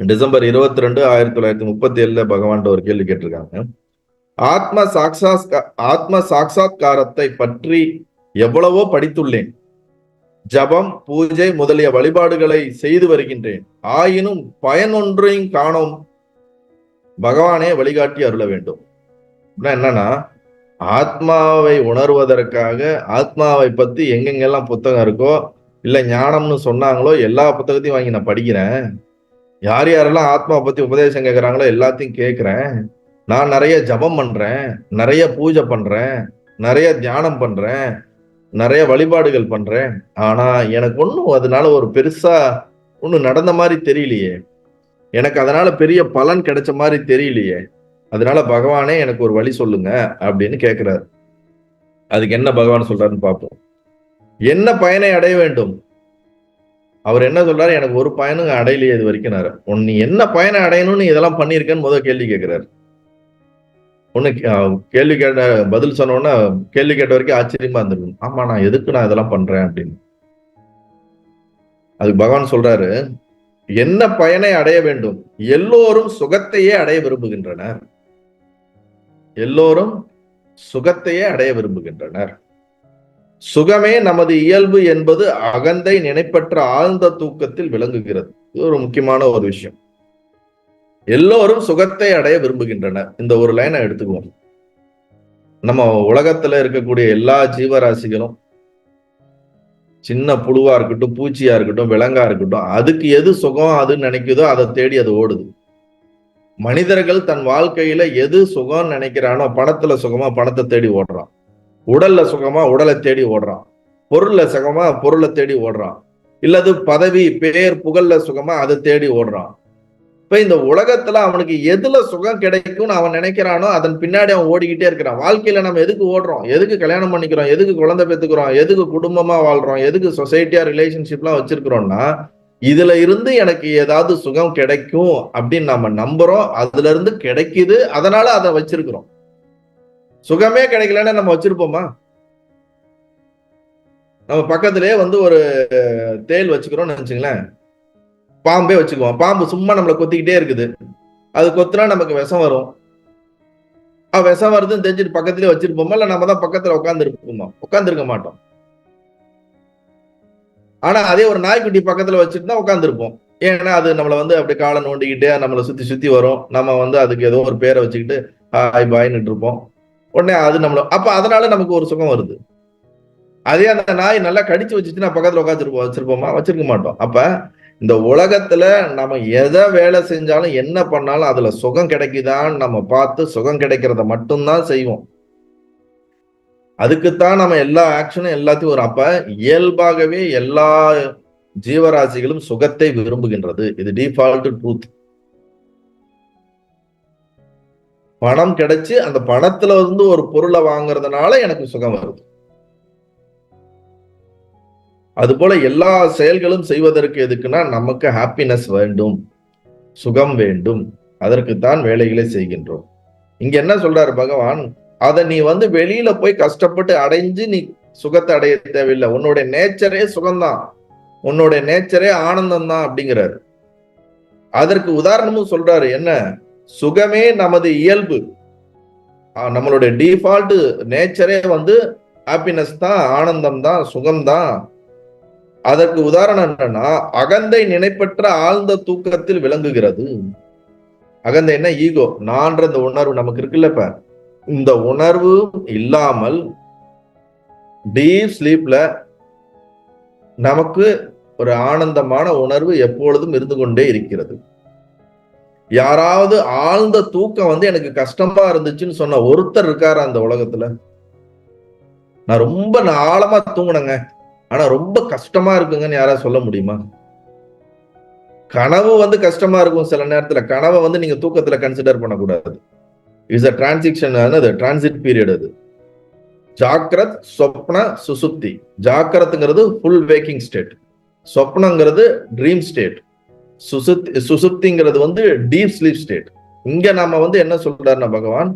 December 22, 1937 பகவான் ஒரு கேள்வி கேட்டிருக்காங்க. ஆத்ம சாட்சா்காரத்தை பற்றி எவ்வளவோ படித்துள்ளேன். ஜபம், பூஜை முதலிய வழிபாடுகளை செய்து வருகின்றேன். ஆயினும் பயனொன்றையும் காணோம். பகவானே வழிகாட்டி அருள வேண்டும். என்னன்னா, ஆத்மாவை உணர்வதற்காக ஆத்மாவை பத்தி எங்கெங்கெல்லாம் புத்தகம் இருக்கோ இல்ல ஞானம்னு சொன்னாங்களோ எல்லா புத்தகத்தையும் வாங்கி நான் படிக்கிறேன். யார் யாரெல்லாம் ஆத்மாவை பத்தி உபதேசம் கேட்கிறாங்களோ எல்லாத்தையும் கேட்கிறேன். நான் நிறைய ஜபம் பண்றேன், நிறைய பூஜை பண்றேன், நிறைய தியானம் பண்றேன், நிறைய வழிபாடுகள் பண்றேன். ஆனா எனக்கு ஒன்றும் அதனால ஒரு பெருசா ஒன்றும் நடந்த மாதிரி தெரியலையே. எனக்கு அதனால பெரிய பலன் கிடைச்ச மாதிரி தெரியலையே. அதனால பகவானே எனக்கு ஒரு வழி சொல்லுங்க அப்படின்னு கேட்கிறாரு. அதுக்கு என்ன பகவான் சொல்றாருன்னு பார்ப்போம். என்ன பயனை அடைய வேண்டும்? அவர் என்ன சொல்றாரு? எனக்கு ஒரு பயனும் அடையலையே இது வரைக்கும். நீ என்ன பயனை அடையணும்னு இதெல்லாம் பண்ணியிருக்கேன்னு முதல் கேள்வி கேட்கிறாரு. ஒண்ணு கேள்வி கேட்ட பதில் சொன்னோன்னா கேள்வி கேட்ட வரைக்கும் ஆச்சரியமா இருந்திருக்கும். ஆமா, நான் எதுக்கு நான் இதெல்லாம் பண்றேன் அப்படின்னு. அதுக்கு பகவான் சொல்றாரு, என்ன பயனை அடைய வேண்டும்? எல்லோரும் சுகத்தையே அடைய விரும்புகின்றனர். எல்லோரும் சுகத்தையே அடைய விரும்புகின்றனர். சுகமே நமது இயல்பு என்பது அகந்தை நினைப்பற்ற ஆழ்ந்த தூக்கத்தில் விளங்குகிறது. இது ஒரு முக்கியமான ஒரு விஷயம். எல்லோரும் சுகத்தை அடைய விரும்புகின்றனர். இந்த ஒரு லைனை எடுத்துக்குவோம். நம்ம உலகத்துல இருக்கக்கூடிய எல்லா ஜீவராசிகளும், சின்ன புழுவா இருக்கட்டும், பூச்சியா இருக்கட்டும், விலங்கா இருக்கட்டும், அதுக்கு எது சுகம் அதுன்னு நினைக்குதோ அதை தேடி அது ஓடுது. மனிதர்கள் தன் வாழ்க்கையில எது சுகம்னு நினைக்கிறானோ, பணத்துல சுகமா பணத்தை தேடி ஓடுறான், உடல்ல சுகமா உடலை தேடி ஓடுறான், பொருள்ல சுகமா பொருளை தேடி ஓடுறான், இல்லது பதவி பேர் புகழ்ல சுகமா அதை தேடி ஓடுறான். இப்ப இந்த உலகத்துல அவனுக்கு எதுல சுகம் கிடைக்கும்னு அவன் நினைக்கிறானோ அதன் பின்னாடி அவன் ஓடிக்கிட்டே இருக்கிறான். வாழ்க்கையில நம்ம எதுக்கு ஓடுறோம்? எதுக்கு கல்யாணம் பண்ணிக்கிறோம்? எதுக்கு குழந்தை பெற்றுக்கிறோம்? எதுக்கு குடும்பமா வாழ்றோம்? எதுக்கு சொசைட்டியா ரிலேஷன்ஷிப்லாம் வச்சிருக்கிறோம்னா, இதுல இருந்து எனக்கு ஏதாவது சுகம் கிடைக்கும் அப்படின்னு நம்ம நம்புறோம். அதுல இருந்து கிடைக்குது, அதனால அதை வச்சிருக்கிறோம். சுகமே கிடைக்கலன்னா நம்ம வச்சிருப்போமா? நம்ம பக்கத்திலேயே ஒரு தேல் வச்சுக்கிறோம்னு நினைச்சுங்களேன், பாம்பே வச்சுக்குவோம். பாம்பு சும்மா நம்மளை கொத்திக்கிட்டே இருக்குது. அது கொத்துனா நமக்கு விஷம் வரும். விஷம் வருதுன்னு தெரிஞ்சுட்டு பக்கத்திலே வச்சிருப்போமா? இல்ல நம்ம தான் பக்கத்துல உட்கார்ந்து இருப்போமா? உட்கார்ந்துருக்க மாட்டோம். ஆனா அதே ஒரு நாய்க்குட்டி பக்கத்துல வச்சுட்டு தான் உட்கார்ந்துருப்போம். ஏன்னா அது நம்மளை அப்படி காலை நோண்டிக்கிட்டே நம்மளை சுத்தி சுத்தி வரும். நம்ம அதுக்கு ஏதோ ஒரு பேரை வச்சுக்கிட்டு ஹாய் பாய்ன்னு இருப்போம். உடனே அது அப்ப அதனால நமக்கு ஒரு சுகம் வருது. அதே அந்த நாய் நல்லா கடிச்சு வச்சுட்டு நான் பக்கத்துல வச்சிருப்போமா? வச்சிருக்க மாட்டோம். அப்ப இந்த உலகத்துல நம்ம எதை வேலை செஞ்சாலும் என்ன பண்ணாலும் அதுல சுகம் கிடைக்குதான்னு நம்ம பார்த்து சுகம் கிடைக்கிறத மட்டும்தான் செய்வோம். அதுக்குத்தான் நம்ம எல்லா ஆக்ஷனும் எல்லாத்தையும் அப்ப இயல்பாகவே எல்லா ஜீவராசிகளும் சுகத்தை விரும்புகின்றது. இது டிஃபால்ட் ட்ரூத். பணம் கிடைச்சு அந்த பணத்துல ஒரு பொருளை வாங்குறதுனால எனக்கு சுகம் வருது. அது போல எல்லா செயல்களும் செய்வதற்கு எதுக்குன்னா நமக்கு ஹாப்பினஸ் வேண்டும், சுகம் வேண்டும். அதற்குத்தான் வேலைகளை செய்கின்றோம். இங்க என்ன சொல்றாரு பகவான்? அதை நீ வெளியில போய் கஷ்டப்பட்டு அடைஞ்சு நீ சுகத்தை அடைய தேவையில்லை. உன்னுடைய நேச்சரே சுகம்தான், உன்னுடைய நேச்சரே ஆனந்தம் தான் அப்படிங்கிறாரு. அதற்கு உதாரணமும் சொல்றாரு. என்ன? சுகமே நமது இயல்பு, நம்மளுடைய டிஃபால்ட் நேச்சரே ஹாப்பினஸ் தான், ஆனந்தம் தான், சுகம்தான். அதற்கு உதாரணம் என்னன்னா, அகந்தை நினைப்பற்ற ஆழ்ந்த தூக்கத்தில் விளங்குகிறது. அகந்தை என்ன? ஈகோ, நான்ற இந்த உணர்வு நமக்கு இருக்குல்ல. இப்ப இந்த உணர்வு இல்லாமல் டீப் ஸ்லீப்ல நமக்கு ஒரு ஆனந்தமான உணர்வு எப்பொழுதும் இருந்து கொண்டே இருக்கிறது. யாராவது ஆழ்ந்த தூக்கம் எனக்கு கஷ்டமா இருந்துச்சுன்னு சொன்ன ஒருத்தர் இருக்காரு அந்த உலகத்துல? நான் ரொம்ப ஆழமா தூங்கினேங்க, ஆனா ரொம்ப கஷ்டமா இருக்குங்கன்னு யாராவது சொல்ல முடியுமா? கனவு கஷ்டமா இருக்கும் சில நேரத்துல. கனவை நீங்க தூக்கத்துல கன்சிடர் பண்ணக்கூடாது. Is a transition, transit period. அது ஜாக்கிரத், சொப்ன, சுசுப்தி. ஜாக்கிரத்துங்கிறது ஃபுல் வேக்கிங் ஸ்டேட், சொப்னங்கிறது ட்ரீம் ஸ்டேட், சுசுப்திங்கிறது டீப் ஸ்லீப் ஸ்டேட். இங்க நம்ம என்ன சொல்றாருன்னா பகவான்,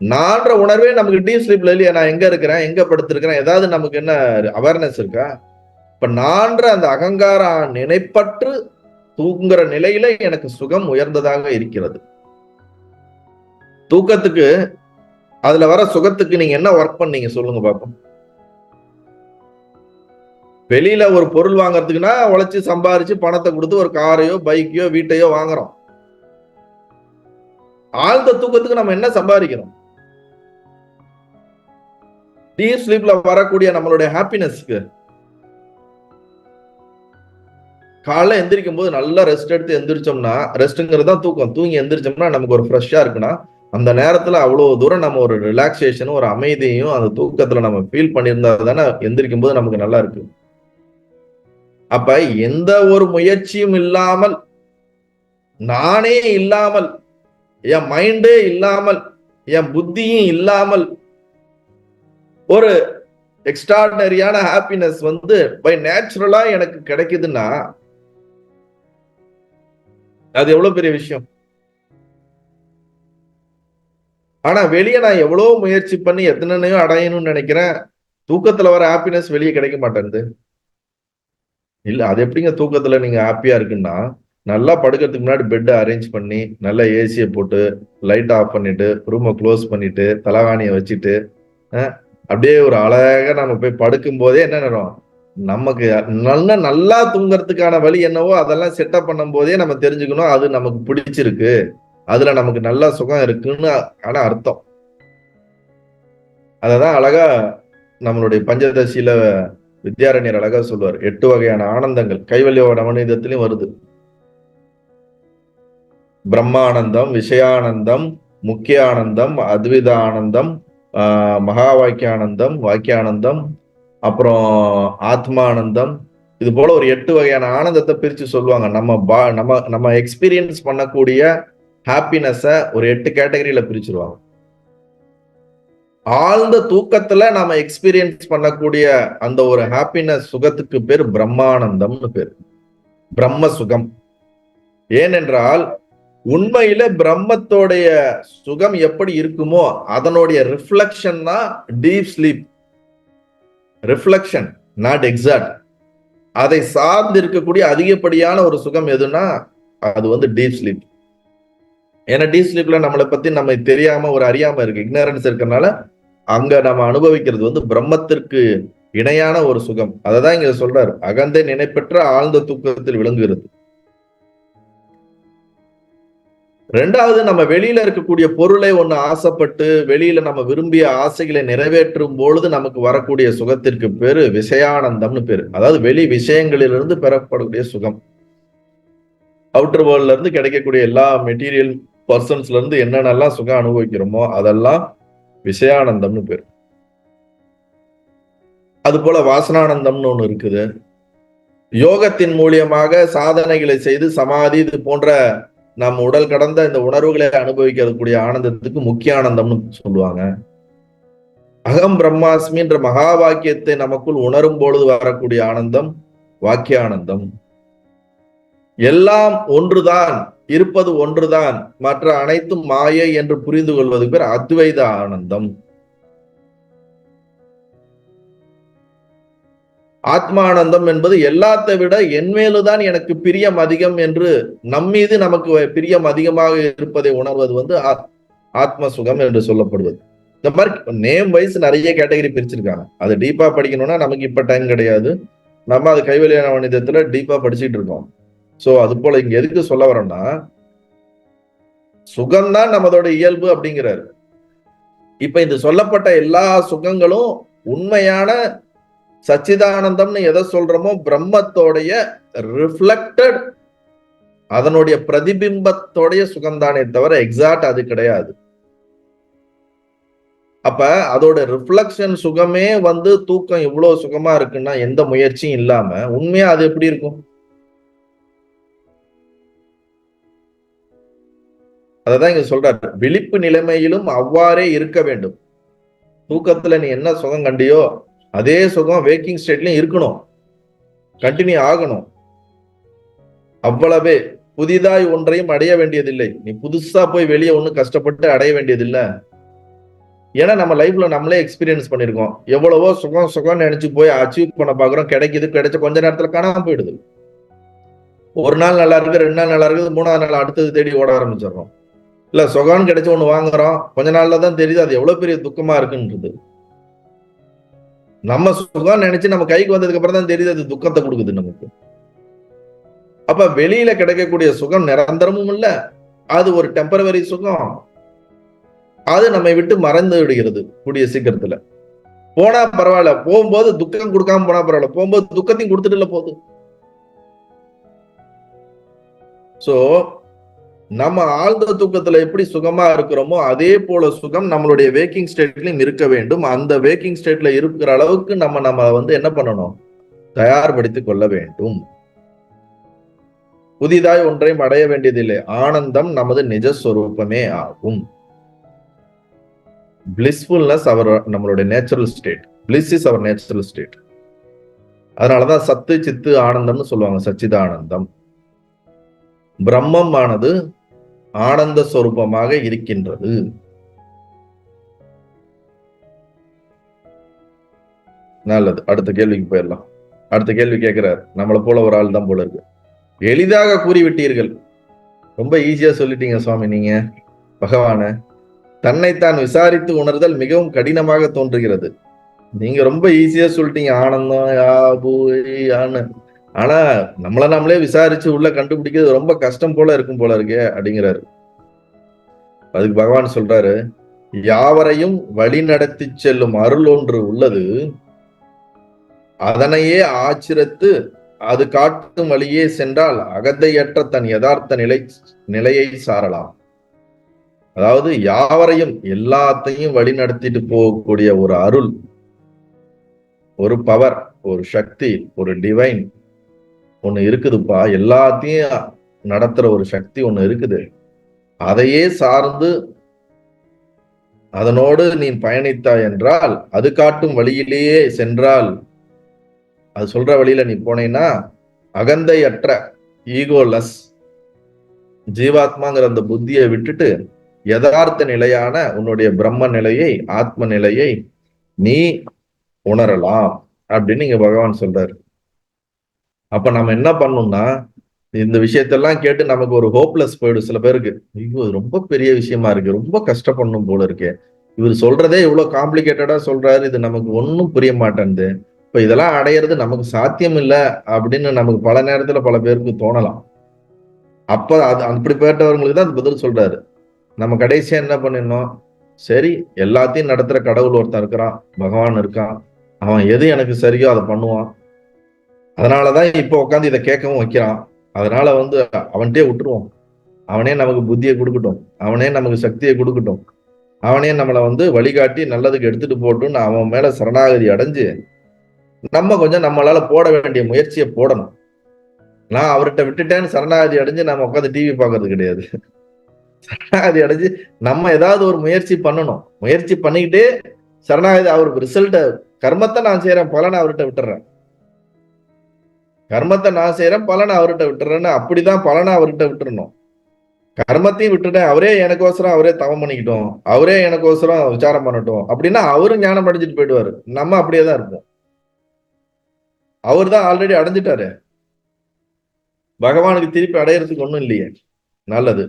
நான்ற உணர்வே நமக்கு டீப் ஸ்லீப்ல இல்லையா? நான் எங்க இருக்கிறேன், எங்க படுத்திருக்கிறேன், ஏதாவது நமக்கு என்ன அவேர்னஸ் இருக்கா? இப்ப நான்ற அந்த அகங்கார நினைப்பற்று தூங்குற நிலையில எனக்கு சுகம் உயர்ந்ததாக இருக்கிறது. தூக்கத்துக்கு அதுல வர சுகத்துக்கு நீங்க என்ன ஒர்க் பண்ணீங்க சொல்லுங்க பாப்போம். வெளியில ஒரு பொருள் வாங்கறதுக்குன்னா உழைச்சு சம்பாரிச்சு பணத்தை கொடுத்து ஒரு காரையோ பைக்கையோ வீட்டையோ வாங்குறோம். ஆழ்ந்த தூக்கத்துக்கு நம்ம என்ன சம்பாதிக்கிறோம்? டீப் ஸ்லீப்ல வரக்கூடிய நம்மளுடைய ஹாப்பினஸ்க்கு காலைல எந்திரிக்கும் போது நல்லா ரெஸ்ட் எடுத்து எந்திரிச்சோம்னா, ரெஸ்ட்ங்கிறது தான் தூக்கம். தூங்கி எந்திரிச்சோம்னா நமக்கு ஒரு ஃப்ரெஷ்ஷா இருக்குன்னா, அந்த நேரத்துல அவ்வளவு தூரம் நம்ம ஒரு ரிலாக்ஸேஷனும் ஒரு அமைதியையும் அந்த தூக்கத்துல நம்ம ஃபீல் பண்ணியிருந்தா தானே எந்திரிக்கும் போது நமக்கு நல்லா இருக்கு. அப்ப எந்த ஒரு முயற்சியும் இல்லாமல், நானே இல்லாமல், என் மைண்டே இல்லாமல், என் புத்தியும் இல்லாமல் ஒரு எக்ஸ்ட்ராடினரியான ஹாப்பினஸ் வந்து பை நேச்சுரலா எனக்கு கிடைக்குதுன்னா அது எவ்வளவு பெரிய விஷயம். ஆனா வெளியே நான் எவ்வளவு முயற்சி பண்ணி எத்தனையோ அடையணும்னு நினைக்கிறேன். தூக்கத்துல வர ஹாப்பினஸ் வெளியே கிடைக்க மாட்டேங்குது. இல்ல அது எப்படிங்க தூக்கத்துல நீங்க ஹாப்பியா இருக்குன்னா, நல்லா படுக்கிறதுக்கு முன்னாடி பெட்டை அரேஞ்ச் பண்ணி நல்லா ஏசியை போட்டு லைட் ஆஃப் பண்ணிட்டு ரூமை க்ளோஸ் பண்ணிட்டு தலகாணியை வச்சுட்டு அப்படியே ஒரு அழகா நம்ம போய் படுக்கும் போதே என்ன நேரம் நமக்கு நல்லா தூங்குறதுக்கான வழி என்னவோ அதெல்லாம் செட்டப் பண்ணும் போதே நம்ம தெரிஞ்சுக்கணும் அது நமக்கு பிடிச்சிருக்கு, அதுல நமக்கு நல்ல சுகம் இருக்குன்னு ஆனா அர்த்தம். அததான் அழகா நம்மளுடைய பஞ்சதசியில வித்யாரண்யர் அழகா சொல்லுவார். 8 வகையான ஆனந்தங்கள் கைவல்யோட மனிதத்திலையும் வருது. பிரம்மானந்தம், விஷயானந்தம், முக்கிய ஆனந்தம், அத்வித ஆனந்தம், மகா வாக்கியானந்தம், வாக்கியானந்தம், அப்புறம் ஆத்மானந்தம். இது போல ஒரு 8 வகையான ஆனந்தத்தை பிரிச்சு சொல்லுவாங்க. நம்ம எக்ஸ்பீரியன்ஸ் பண்ணக்கூடிய ஹாப்பினஸ ஒரு 8 கேட்டகரியில பிரிச்சிருவாங்க. ஆழ்ந்த தூக்கத்துல நாம எக்ஸ்பீரியன்ஸ் பண்ணக்கூடிய அந்த ஒரு ஹாப்பினஸ் சுகத்துக்கு பேர் பிரம்மானந்தம்னு பேர், பிரம்ம சுகம். ஏனென்றால் உண்மையில பிரம்மத்தோடைய சுகம் எப்படி இருக்குமோ அதனுடைய ரிஃப்ளெக்ஷன் தான் deep sleep. Reflection, not exact. அதை சார்ந்து இருக்கக்கூடிய அதிகப்படியான ஒரு சுகம் எதுனா அது வந்து டீப் ஸ்லீப். ஏன்னா டீப் ஸ்லீப்ல நம்மளை பத்தி நம்ம தெரியாம ஒரு அறியாம இருக்கு, இக்னரன்ஸ் இருக்கறனால அங்க நம்ம அனுபவிக்கிறது வந்து பிரம்மத்திற்கு இணையான ஒரு சுகம். அததான் இங்க சொல்றாரு, அகந்தை நினைப்பற்ற ஆழ்ந்த தூக்கத்தில் விளங்குகிறது. ரெண்டாவது, நம்ம வெளியில இருக்கக்கூடிய பொருளை ஒண்ணு ஆசைப்பட்டு வெளியில நம்ம விரும்பிய ஆசைகளை நிறைவேற்றும் பொழுது நமக்கு வரக்கூடிய சுகத்திற்கு பேரு விஷயானந்தம்னு பேரு. அதாவது வெளி விஷயங்களிலிருந்து பெறப்படக்கூடிய சுகம். அவுட்டர் வேர்ல்ட்ல இருந்து கிடைக்கக்கூடிய எல்லா மெட்டீரியல் பர்சன்ஸ்ல இருந்து என்னென்னலாம் சுகம் அனுபவிக்கிறோமோ அதெல்லாம் விஷயானந்தம்னு பேரு. அது போல வாசனானந்தம்னு ஒண்ணு இருக்குது. யோகத்தின் மூலியமாக சாதனைகளை செய்து சமாதி இது போன்ற நம்ம உடல் கடந்த இந்த உணர்வுகளை அனுபவிக்கக்கூடிய ஆனந்தத்துக்கு முக்கிய ஆனந்தம்னு சொல்லுவாங்க. அகம் பிரம்மாஸ்மின்ற மகா வாக்கியத்தை நமக்குள் உணரும் பொழுது வரக்கூடிய ஆனந்தம் வாக்கிய ஆனந்தம். எல்லாம் ஒன்றுதான், இருப்பது ஒன்றுதான், மற்ற அனைத்தும் மாயை என்று புரிந்து கொள்வது பேர் அத்வைத ஆனந்தம். ஆத்மானந்தம் என்பது எல்லாத்தை விட என் மேலுதான் எனக்கு பிரியம் அதிகம் என்று நம்மீது நமக்கு பிரியம் அதிகமாக இருப்பதை உணர்வது வந்து ஆத்ம சுகம் என்று சொல்லப்படுவது. இந்த மாதிரி நேம் வைஸ் நிறைய கேட்டகரி பிரிச்சிருக்காங்க. அது டீப்பா படிக்கணும்னா நமக்கு இப்ப டைம் கிடையாது. நம்ம அது கைவல்யான வணிகத்துல டீப்பா படிச்சுட்டு இருக்கோம். சோ அது போல இங்க எதுக்கு சொல்ல வரோம்னா, சுகம்தான் நம்மளோட இயல்பு அப்படிங்கிறாரு. இப்ப இந்த சொல்லப்பட்ட எல்லா சுகங்களும் உண்மையான சச்சிதானந்தம்னு எதை சொல்றோமோ பிரம்மத்தோடைய ரிஃப்ளெக்டட், அதனுடைய பிரதிபிம்பத்தோடைய சுகம்தானே தவிர எக்ஸாக்ட் அது கிடையாது. அப்ப அதோட ரிஃப்ளெக்ஷன் சுகமே வந்து தூக்கம் இவ்வளவு சுகமா இருக்குன்னா எந்த முயற்சியும் இல்லாம உண்மையா அது எப்படி இருக்கும்? அததான் இங்க சொல்றாரு, விழிப்பு நிலைமையிலும் அவ்வாறே இருக்க வேண்டும். தூக்கத்துல நீ என்ன சுகம் கண்டியோ அதே சுகம் வேக்கிங் ஸ்டேட்லயும் இருக்கணும், கண்டினியூ ஆகணும். அவ்வளவே. புதிதாய் ஒன்றையும் அடைய வேண்டியதில்லை. நீ புதுசா போய் வெளியே ஒண்ணு கஷ்டப்பட்டு அடைய வேண்டியதில்லை. ஏன்னா நம்ம லைஃப்ல நம்மளே எக்ஸ்பீரியன்ஸ் பண்ணிருக்கோம். எவ்வளவோ சுகம் சுகம் நினைச்சு போய் அச்சீவ் பண்ண பாக்குறோம், கிடைக்குது, கிடைச்ச கொஞ்ச நேரத்துல காணாம போயிடுது. ஒரு நாள் நல்லா இருக்கு, 2 நாள் நல்லா இருக்குது, 3வது நாள் அடுத்தது தேடி ஓட ஆரம்பிச்சிடுறோம். இல்ல சுகம்னு கிடைச்ச ஒண்ணு வாங்குறோம், கொஞ்ச நாள்ல தான் தெரியுது அது எவ்வளவு பெரிய துக்கமா இருக்குன்றது. நம்ம சுகம் நினைச்சு நம்ம கைக்கு வந்ததுக்கு அப்புறம் தான் தெரியுது அது துக்கத்தை கொடுக்குது நமக்கு. அப்ப வெளியில கிடைக்கக்கூடிய சுகம் நிரந்தரமும் இல்ல, அது ஒரு டெம்பரவரி சுகம், அது நம்மை விட்டு மறைந்து விடுகிறது கூடிய சீக்கிரத்துல. போனா பரவாயில்ல, போகும்போது துக்கம் கொடுக்காம போனா பரவாயில்ல, போகும்போது துக்கத்தையும் கொடுத்துட்டு போகுது. சோ நம்ம ஆழ்ந்த தூக்கத்துல எப்படி சுகமா இருக்கிறோமோ அதே போல சுகம் நம்மளுடைய வேக்கிங் ஸ்டேட்லயும் இருக்க வேண்டும். அந்த வேக்கிங் ஸ்டேட்ல இருக்கிற அளவுக்கு நம்ம என்ன பண்ணணும், தயார்படுத்திக் கொள்ள வேண்டும். புதிதாய் ஒன்றையும் அடைய வேண்டியதில்லை. ஆனந்தம் நமது நிஜஸ்வரூபமே ஆகும். பிளிஸ்ஃபுல்னஸ் நம்மளுடைய natural state. Bliss is our natural state. அதனாலதான் சத்து சித்து ஆனந்தம்னு சொல்லுவாங்க, சச்சிதானந்தம். பிரம்மம் ஆனது ஆனந்த ஸ்வரூபமாக இருக்கின்றது. நல்லது, அடுத்த கேள்விக்கு போயிடலாம். அடுத்த கேள்வி கேட்கிறார், நம்மளை போல ஒரு ஆள் தான் போல இருக்கு. எளிதாக கூறிவிட்டீர்கள், ரொம்ப ஈஸியா சொல்லிட்டீங்க சுவாமி நீங்க. பகவான தன்னைத்தான் விசாரித்து உணர்தல் மிகவும் கடினமாக தோன்றுகிறது. நீங்க ரொம்ப ஈஸியா சொல்லிட்டீங்க ஆனந்தம் யான்னு. ஆனா நம்மள நாமளே விசாரிச்சு உள்ள கண்டுபிடிக்கிறது ரொம்ப கஷ்டம் போல இருக்கும் போல இருக்கே அப்படிங்கிறாரு. அதுக்கு பகவான் சொல்றாரு, யாவரையும் வழி நடத்தி செல்லும் அருள் ஒன்று உள்ளது, அதனையே ஆச்சிரத்து அது காட்டும் வழியே சென்றால் அகந்தையற்ற தன் யதார்த்த நிலையை சாரலாம். அதாவது யாவரையும் எல்லாத்தையும் வழி நடத்திட்டு போகக்கூடிய ஒரு அருள், ஒரு பவர், ஒரு சக்தி, ஒரு டிவைன் ஒண்ணு இருக்குதுப்பா. எல்லாத்தையும் நடத்துற ஒரு சக்தி ஒண்ணு இருக்குது. அதையே சார்ந்து அதனோடு நீ பயணித்தாய் என்றால், அது காட்டும் வழியிலேயே சென்றால், அது சொல்ற வழியில நீ போனேன்னா அகந்தையற்ற ஈகோலெஸ் ஜீவாத்மாங்கிற அந்த புத்தியை விட்டுட்டு யதார்த்த நிலையான உன்னுடைய பிரம்ம நிலையை, ஆத்ம நிலையை நீ உணரலாம் அப்படின்னு இங்க பகவான் சொல்றாரு. அப்ப நம்ம என்ன பண்ணணும்னா, இந்த விஷயத்தெல்லாம் கேட்டு நமக்கு ஒரு ஹோப்லெஸ் போயிடும் சில பேருக்கு. ஐயோ ரொம்ப பெரிய விஷயமா இருக்கு, ரொம்ப கஷ்டப்படணும் போல இருக்கு, இவர் சொல்றதே இவ்வளவு காம்ப்ளிகேட்டடா சொல்றாரு, இது நமக்கு ஒன்னும் புரிய மாட்டேங்குது, இப்ப இதெல்லாம் அடையிறது நமக்கு சாத்தியம் இல்ல அப்படின்னு நமக்கு பல நேரத்துல பல பேருக்கு தோணலாம். அப்ப அது அப்படிப்பட்டவர்களுக்கு தான் பதில் சொல்றாரு. நம்ம கடைசியா என்ன பண்ணிடணும், சரி எல்லாத்தையும் நடத்துற கடவுள் ஒருத்தன் இருக்கிறான், பகவான் இருக்கான், அவன் எது எனக்கு சரியோ அதை பண்ணுவான், அதனாலதான் இப்ப உட்காந்து இதை கேட்கவும் வைக்கிறான், அதனால அவன்கிட்டயே விட்டுருவோம், அவனே நமக்கு புத்தியை கொடுக்கட்டும், அவனே நமக்கு சக்தியை கொடுக்கட்டும், அவனே நம்மளை வழிகாட்டி நல்லதுக்கு எடுத்துட்டு போட்டுன்னு அவன் மேல சரணாகதி அடைஞ்சு நம்ம கொஞ்சம் நம்மளால போட வேண்டிய முயற்சியை போடணும். நான் அவர்கிட்ட விட்டுட்டேன்னு சரணாகதி அடைஞ்சு நம்ம உட்காந்து டிவி பார்க்கறது கிடையாது. சரணாகதி அடைஞ்சு நம்ம ஏதாவது ஒரு முயற்சி பண்ணணும். முயற்சி பண்ணிக்கிட்டே சரணாகதி, அவருக்கு ரிசல்ட், கர்மத்தை நான் செய்யறேன், பலனை அவர்கிட்ட விட்டுறேன், கர்மத்தை நான் செய்யறேன், பலனை அவர்கிட்ட விட்டுறேன்னு, அப்படிதான் பலனை அவர்கிட்ட விட்டுறணும். கர்மத்தையும் விட்டுட்டேன், அவரே எனக்கோசரம் அவரே தவம் பண்ணிக்கிட்டோம், அவரே எனக்கோசரம் விசாரம் பண்ணட்டும் அப்படின்னா அவரும் ஞானம் அடைஞ்சிட்டு போயிடுவாரு. நம்ம அப்படியே தான் இருப்போம். அவர் தான் ஆல்ரெடி அடைஞ்சிட்டாரு, பகவானுக்கு திருப்பி அடையறதுக்கு ஒண்ணும் இல்லையே. நல்லது.